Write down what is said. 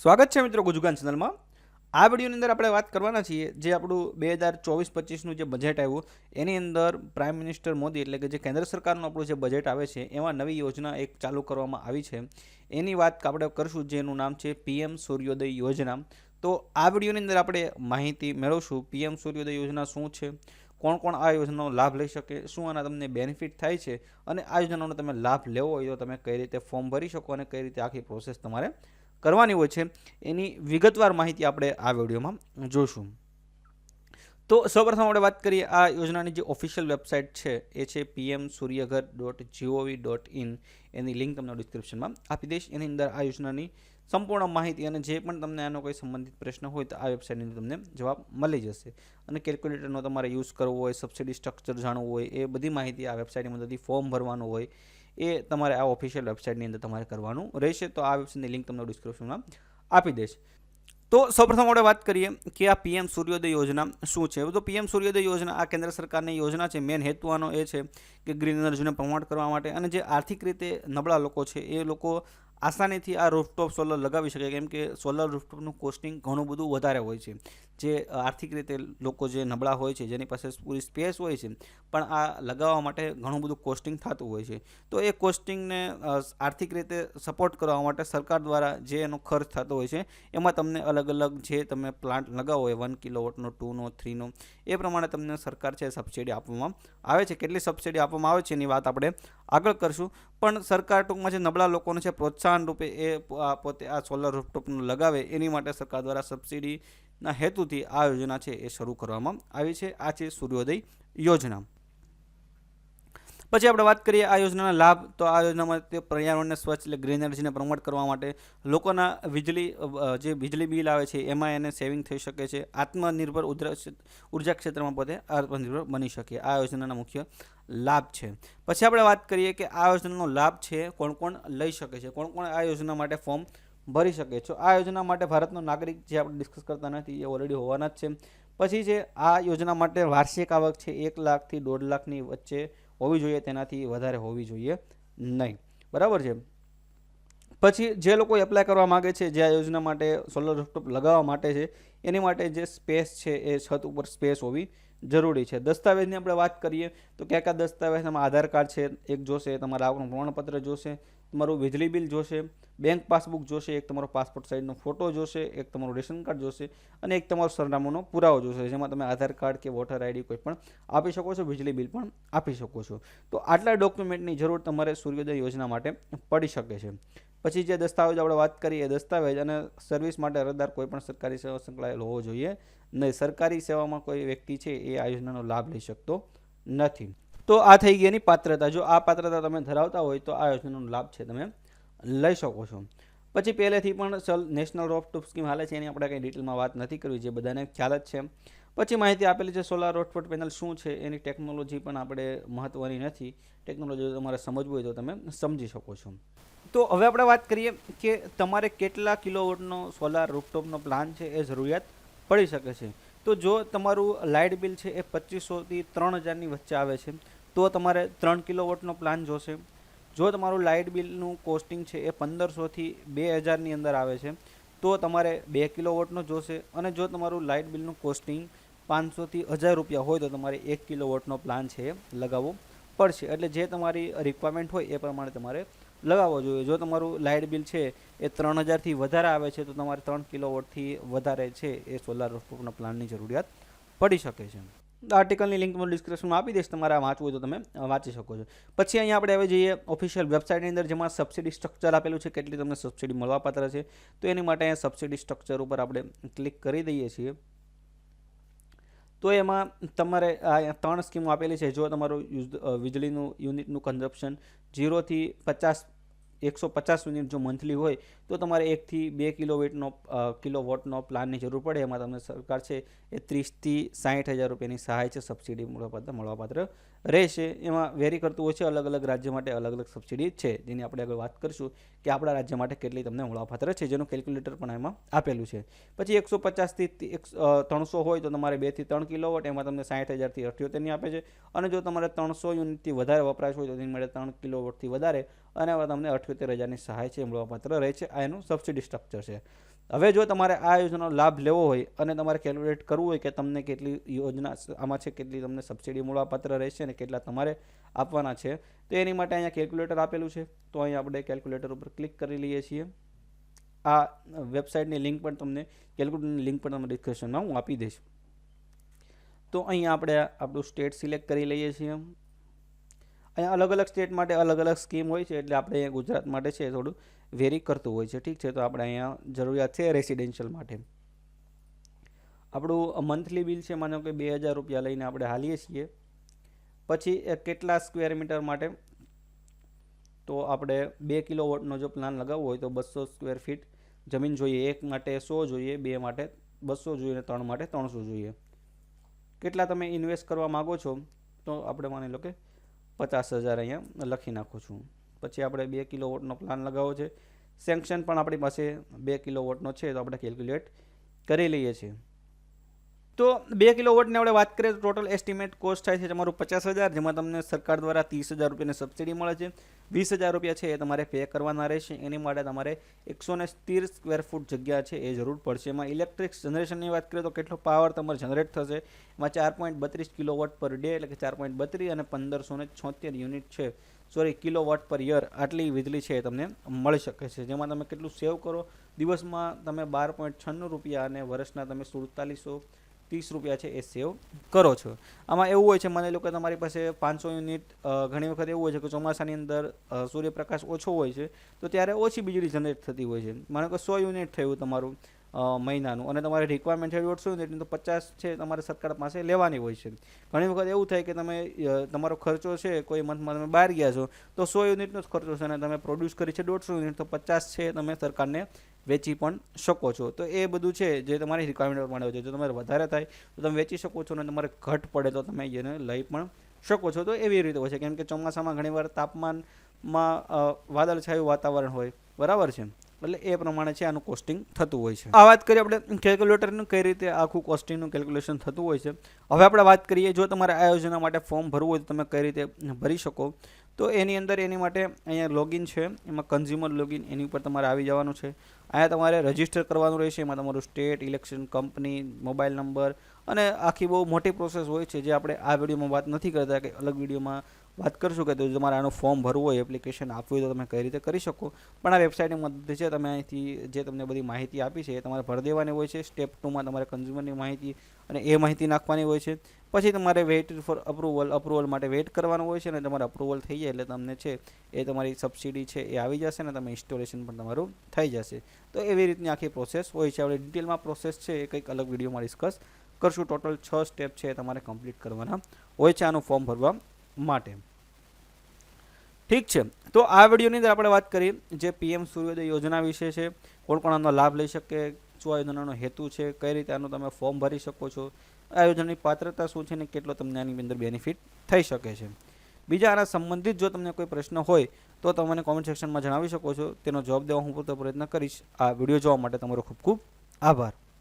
સ્વાગત છે મિત્રો ગુજુગાન ચેનલમાં। આ વિડીયોની અંદર આપણે વાત કરવાના છીએ જે આપણું 2024-25નું જે બજેટ આવ્યું એની અંદર પ્રાઇમ મિનિસ્ટર મોદી એટલે કે જે કેન્દ્ર સરકારનું આપણું જે બજેટ આવે છે એમાં નવી યોજના એક ચાલુ કરવામાં આવી છે એની વાત આપણે કરશું, જેનું નામ છે પીએમ સૂર્યોદય યોજના। તો આ વિડીયોની અંદર આપણે માહિતી મેળવશું પીએમ સૂર્યોદય યોજના શું છે, કોણ કોણ આ યોજનાનો લાભ લઈ શકે, શું આના તમને બેનિફિટ થાય છે અને આ યોજનાનો તમે લાભ લેવો હોય તો તમે કઈ રીતે ફોર્મ ભરી શકો અને કઈ રીતે આખી પ્રોસેસ તમારે કરવાની હોય છે એની વિગતવાર માહિતી આપણે આ વિડીયોમાં જોશું। તો સૌપ્રથમ આપણે વાત કરીએ આ યોજનાની જે ઓફિશિયલ વેબસાઇટ છે એ છે pmsuryaghar.gov.in। એની લિંક તમને ડિસ્ક્રિપ્શનમાં આપી દઈશ। એની અંદર આ યોજનાની સંપૂર્ણ માહિતી અને જે પણ તમને આનો કોઈ સંબંધિત પ્રશ્ન હોય તો આ વેબસાઇટની અંદર તમને જવાબ મળી જશે। અને કેલ્ક્યુલેટરનો તમારે યુઝ કરવો હોય, સબસિડી સ્ટ્રક્ચર જાણવું હોય, એ બધી માહિતી આ વેબસાઇટની મદદથી ફોર્મ ભરવાનું હોય એ તમારે આ ઓફિશિયલ વેબસાઇટની અંદર તમારે કરવાનું રહેશે। તો આ વેબસાઇટની લિંક તમને ડિસ્ક્રિપ્શનમાં આપી દઈશ। તો સૌપ્રથમ આપણે વાત કરીએ કે આ પીએમ સૂર્યોદય યોજના શું છે। તો પીએમ સૂર્યોદય યોજના આ કેન્દ્ર સરકારની યોજના છે। મેન હેતુ આનો એ છે કે ગ્રીન એનર્જીને પ્રમોટ કરવા માટે અને જે આર્થિક રીતે નબળા લોકો છે એ લોકો આસાનીથી આ રૂફટોપ સોલર લગાવી શકે, કેમ કે સોલર રૂફટોપનું કોસ્ટિંગ ઘણું બધું વધારે હોય છે। જે આર્થિક રીતે લોકો જે નબળા હોય છે, જેની પાસે પૂરી સ્પેસ હોય છે પણ આ લગાવવા માટે ઘણું બધું કોસ્ટિંગ થતું હોય છે, તો એ કોસ્ટિંગને આર્થિક રીતે સપોર્ટ કરવા માટે સરકાર દ્વારા જે એનો ખર્ચ થતો હોય છે એમાં તમને અલગ અલગ જે તમે પ્લાન્ટ લગાવો હોય 1 કિલોવોટનો, 2નો, 3નો, એ પ્રમાણે તમને સરકાર છે સબસિડી આપવામાં આવે છે। કેટલી સબસિડી આપવામાં આવે છે એની વાત આપણે આગળ કરશું, પણ સરકાર ટૂંકમાં જે નબળા લોકોને છે પ્રોત્સાહન રૂપે એ પોતે આ સોલર રૂફટોપનું લગાવે એની માટે સરકાર દ્વારા સબસિડીના હેતુથી આ યોજના છે એ શરૂ કરવામાં આવી છે। આ છે સૂર્યોદય યોજના। પછી આપણે વાત કરીએ આ યોજનાના લાભ। તો આ યોજનામાં તે પર્યાવરણને સ્વચ્છ એટલે ગ્રીન એનર્જીને પ્રમોટ કરવા માટે લોકોના જે વીજળી બિલ આવે છે એમાં એને સેવિંગ થઈ શકે છે। આત્મનિર્ભર ઉર્જા ક્ષેત્રમાં પોતે આત્મનિર્ભર બની શકે, આ યોજનાના મુખ્ય લાભ છે। પછી આપણે વાત કરીએ કે આ યોજનાનો લાભ છે કોણ કોણ લઈ શકે છે, કોણ કોણ આ યોજના માટે ફોર્મ ભરી શકે છે। આ યોજના માટે ભારતનો નાગરિક જે આપણે ડિસ્કસ કરતા નથી એ ઓલરેડી હોવાના જ છે। પછી છે આ યોજના માટે વાર્ષિક આવક છે 1 લાખથી 1.5 લાખની વચ્ચે હોવી જોઈએ, તેનાથી વધારે હોવી જોઈએ નહીં, બરાબર છે। પછી જે લોકો એપ્લાય કરવા માગે છે, જે આ યોજના માટે સોલર રૂફટોપ લગાવવા માટે છે એની માટે જે સ્પેસ છે એ છત ઉપર સ્પેસ હોવી જરૂરી છે। દસ્તાવેજની આપણે વાત કરીએ તો કયા કયા દસ્તાવેજમાં આધાર કાર્ડ છે એક જોશે, તમારા આવકનું પ્રમાણપત્ર જોશે, તમારું વીજળી બિલ જોશે, બેંક પાસબુક જોશે, એક તમારો પાસપોર્ટ સાઇઝનો ફોટો જોશે, એક તમારું રેશન કાર્ડ જોશે અને એક તમારો સરનામાનો પુરાવો જોશે, જેમાં તમે આધાર કાર્ડ કે વોટર આઈડી કોઈ પણ આપી શકો છો, વીજળી બિલ પણ આપી શકો છો। તો આટલા ડોક્યુમેન્ટની જરૂર તમારે સૂર્યોદય યોજના માટે પડી શકે છે। પછી જે દસ્તાવેજ આપણે વાત કરીએ એ દસ્તાવેજ અને સર્વિસ માટે અરજદાર કોઈ પણ સરકારી સેવા સંકળાયેલ હોવો જોઈએ નહીં। સરકારી સેવામાં કોઈ વ્યક્તિ છે એ આ યોજનાનો લાભ લઈ શકતો નથી। તો આ થઈ ગઈ એની પાત્રતા। જો આ પાત્રતા તમે ધરાવતા હોય તો આ યોજનાનો લાભ છે તમે લઈ શકો છો। પછી પહેલેથી પણ નેશનલ રૂફટોપ સ્કીમ હાલે છે, એની આપણે કંઈ ડિટેલમાં વાત નથી કરવી, જે બધાને ખ્યાલ જ છે। પછી માહિતી આપેલી છે સોલાર રૂફટોપ પેનલ શું છે, એની ટેકનોલોજી પણ આપણે મહત્ત્વની નથી, ટેકનોલોજી તમારે સમજવું હોય તો તમે સમજી શકો છો। તો હવે આપણે વાત કરીએ કે તમારે કેટલા કિલોવોટનો સોલાર રૂફટોપનો પ્લાન છે એ જરૂરિયાત પડી શકે છે। તો જો તમારું લાઇટ બિલ છે એ 2500થી 3000ની વચ્ચે આવે છે તો તમારે 3 કિલોવોટનો પ્લાન જોશે। જો તમારું લાઇટ બિલનું કોસ્ટિંગ છે એ 1500થી 2000ની અંદર આવે છે તો તમારે 2 કિલોવોટનો જોશે। અને જો તમારું લાઇટ બિલનું કોસ્ટિંગ 500થી 1000 રૂપિયા હોય તો તમારે 1 કિલોવોટનો પ્લાન છે એ લગાવવો પડશે। એટલે જે તમારી રિક્વાયરમેન્ટ હોય એ પ્રમાણે તમારે લગાવવો જોઈએ। જો તમારું લાઇટ બિલ છે એ 3000થી વધારે આવે છે તો તમારે 3 કિલોવોટથી વધારે છે એ સોલાર રૂફટોપના પ્લાનની જરૂરિયાત પડી શકે છે। આર્ટિકલની લિંક હું ડિસ્ક્રિપ્શનમાં આપી દઈશ, તમારે આ વાંચવું હોય તો તમે વાંચી શકો છો। પછી અહીંયા આપણે હવે જઈએ ઓફિશિયલ વેબસાઇટની અંદર, જેમાં સબસિડી સ્ટ્રક્ચર આપેલું છે, કેટલી તમને સબસિડી મળવાપાત્ર છે। તો એની માટે અહીંયા સબસિડી સ્ટ્રક્ચર ઉપર આપણે ક્લિક કરી દઈએ છીએ તો એમાં તમારે આ 3 સ્કીમો આપેલી છે। જો તમારું વીજળીનું યુનિટનું કન્ઝપ્શન 0થી 150 યુનિટ જો મંથલી હોય તો તમારે 1થી 2 કિલોવોટનો પ્લાનની જરૂર પડે। એમાં તમને સરકાર છે એ 30થી 60,000 રૂપિયાની સહાય છે, સબસિડી મળવાપાત્ર રહેશે। એમાં વેરી કરતું હોય છે, અલગ અલગ રાજ્ય માટે અલગ અલગ સબસિડી છે, જેની આપણે આગળ વાત કરીશું કે આપણા રાજ્ય માટે કેટલી તમને મળવાપાત્ર છે, જેનું કેલ્ક્યુલેટર પણ એમાં આપેલું છે। પછી 150થી 300 હોય તો તમારે 2થી 3 કિલોવોટ, એમાં તમને 60,000થી 78ની આપે છે। અને જો તમારે 300 યુનિટથી વધારે વપરાશ હોય તો તેની માટે 3 કિલોવોટથી વધારે અને હવે તમને 78,000ની સહાય છે એ મળવાપાત્ર રહે છે. આ એનું સબસિડી સ્ટ્રક્ચર છે. હવે જો તમારે આ યોજનાનો લાભ લેવો હોય અને તમારે કેલ્ક્યુલેટ કરવું હોય કે તમને કેટલી યોજના આમાં છે, કેટલી તમને સબસિડી મળવાપાત્ર રહેશે અને કેટલા તમારે આપવાના છે, તો એની માટે અહીંયા કેલ્ક્યુલેટર આપેલું છે. તો અહીં આપણે કેલ્ક્યુલેટર ઉપર ક્લિક કરી લઈએ છીએ. આ વેબસાઇટની લિંક પણ તમને કેલ્ક્યુલેટરની લિંક પણ તમને ડિસ્ક્રિપ્શનમાં હું આપી દઈશ. તો અહીંયા આપણે આપણું સ્ટેટ સિલેક્ટ કરી લઈએ છીએ. અહીંયા અલગ અલગ સ્ટેટ માટે અલગ અલગ સ્કીમ હોય છે, એટલે આપણે અહીંયા ગુજરાત માટે છે થોડું વેરી કરતું હોય છે. ઠીક છે, તો આપણે અહીંયા જરૂરિયાત છે રેસિડેન્શિયલ માટે. આપણું મંથલી બિલ છે માનો કે 2,000 રૂપિયા લઈને આપણે હાલીએ છીએ. પછી કેટલા સ્ક્વેર મીટર માટે, તો આપણે 2 કિલોવોટનો જો પ્લાન લગાવવો હોય તો 200 સ્ક્વેર ફીટ જમીન જોઈએ. 1 માટે 100 જોઈએ, 2 માટે 200 જોઈએ અને 3 માટે 300 જોઈએ. કેટલા તમે ઇન્વેસ્ટ કરવા માગો છો, તો આપણે માની લો કે 50,000 અહીંયા લખી નાખું છું. પછી આપણે 2 કિલોવોટનો પ્લાન લગાવવો છે. સેન્કશન પણ આપણી પાસે 2 કિલોવોટનો છે, તો આપણે કેલ્ક્યુલેટ કરી લઈએ છીએ. તો 2 કિલોવોટની આપણે વાત કરીએ તો ટોટલ એસ્ટિમેટ કોસ્ટ થાય છે તમારું 50,000, જેમાં તમને સરકાર દ્વારા 30,000 રૂપિયાની સબસિડી મળે છે. 20,000 રૂપિયા છે એ તમારે પે કરવાના રહેશે. એની માટે તમારે 113 સ્ક્વેર ફૂટ જગ્યા છે એ જરૂર પડશે. એમાં ઇલેક્ટ્રિક જનરેશનની વાત કરીએ તો કેટલો પાવર તમારે જનરેટ થશે, એમાં 4.32 કિલોવોટ પર ડે, એટલે કે 4.32 અને 1576 યુનિટ છે, સોરી કિલોવોટ પર યર, આટલી વીજળી છે એ તમને મળી શકે છે. જેમાં તમે કેટલું સેવ કરો, દિવસમાં તમે 12.96 રૂપિયા અને વર્ષના તમે 4730 રૂપિયા છે એ સેવ કરો છો. આમાં એવું હોય છે, માની લો કે તમારી પાસે 500 યુનિટ, ઘણી વખત એવું હોય છે કે ચોમાસાની અંદર સૂર્યપ્રકાશ ઓછો હોય છે, તો ત્યારે ઓછી વીજળી જનરેટ થતી હોય છે. માનો કે 100 યુનિટ થયું તમારું મહિનાનું અને તમારે રિક્વાયરમેન્ટ છે 150 યુનિટની, તો 50 છે તમારે સરકાર પાસે લેવાની હોય છે. ઘણી વખત એવું થાય કે તમે તમારો ખર્ચો છે કોઈ મંથમાં તમે બહાર ગયા છો, તો 100 યુનિટનો જ ખર્ચો છે અને તમે પ્રોડ્યુસ કરી છે 150 યુનિટ, તો 50 છે તમે સરકારને વેચી પણ શકો છો. તો એ બધું છે જે તમારી રિક્વાયરમેન્ટ પ્રમાણે હોય છે. જો તમારે વધારે થાય તો તમે વેચી શકો છો અને તમારે ઘટ પડે તો તમે એને લઈ પણ શકો છો. તો એવી રીતે હોય છે, કેમ કે ચોમાસામાં ઘણીવાર તાપમાનમાં વાદળછાયું વાતાવરણ હોય, બરાબર છે, એટલે એ પ્રમાણે છે આનું કોસ્ટિંગ થતું હોય છે. આ વાત કરીએ આપણે કેલ્ક્યુલેટરનું કઈ રીતે આખું કોસ્ટિંગનું કેલ્ક્યુલેશન થતું હોય છે. હવે આપણે વાત કરીએ જો તમારે આ યોજના માટે ફોર્મ ભરવું હોય તો તમે કઈ રીતે ભરી શકો. તો એની અંદર એની માટે અહીંયા લોગિન છે, એમાં કન્ઝ્યુમર લોગિન, એની ઉપર તમારે આવી જવાનું છે. અહીંયા તમારે રજિસ્ટર કરવાનું રહેશે. એમાં તમારું state, election, company, mobile number અને આખી બહુ મોટી પ્રોસેસ હોય છે, જે આપણે આ વિડીયોમાં વાત નથી કરતા, કે અલગ વિડીયોમાં વાત કરશું કે તમારે આનું ફોર્મ ભરવું હોય, એપ્લિકેશન આપવું હોય તો તમે કઈ રીતે કરી શકો. પણ આ વેબસાઇટની મદદથી છે તમે અહીંથી જે તમને બધી માહિતી આપી છે એ તમારે ભરી દેવાની હોય છે. સ્ટેપ 2માં તમારે કન્ઝ્યુમરની માહિતી અને એ માહિતી નાખવાની હોય છે. પછી તમારે વેઇટ ફોર અપ્રુવલ માટે વેઇટ કરવાનું હોય છે, અને તમારે અપ્રુવલ થઈ જાય એટલે તમને છે એ તમારી સબસિડી છે એ આવી જશે અને તમે ઇન્સ્ટોલેશન પણ તમારું થઈ જશે. તો એવી રીતની આખી પ્રોસેસ હોય છે. આપણે ડિટેલમાં પ્રોસેસ છે એ કંઈક અલગ વિડીયોમાં ડિસ્કસ કરશું. ટોટલ 6 સ્ટેપ છે એ તમારે કમ્પ્લીટ કરવાના હોય છે આનું ફોર્મ ભરવા માટે. ઠીક છે, તો આ વિડીયોની અંદર આપણે વાત કરી જે PM સૂર્યોદય યોજના વિશે છે, કોણ કોણ આનો લાભ લઈ શકે, શું આ યોજનાનો હેતુ છે, કઈ રીતે આનું તમે ફોર્મ ભરી શકો છો, આ યોજનાની પાત્રતા શું છે ને કેટલો તમને આની અંદર બેનિફિટ થઈ શકે છે. બીજા આના સંબંધિત જો તમને કોઈ પ્રશ્ન હોય તો તમે મને કોમેન્ટ સેક્શનમાં જણાવી શકો છો. તેનો જવાબ દેવા હું પૂરતો પ્રયત્ન કરીશ. આ વિડીયો જોવા માટે તમારો ખૂબ ખૂબ આભાર.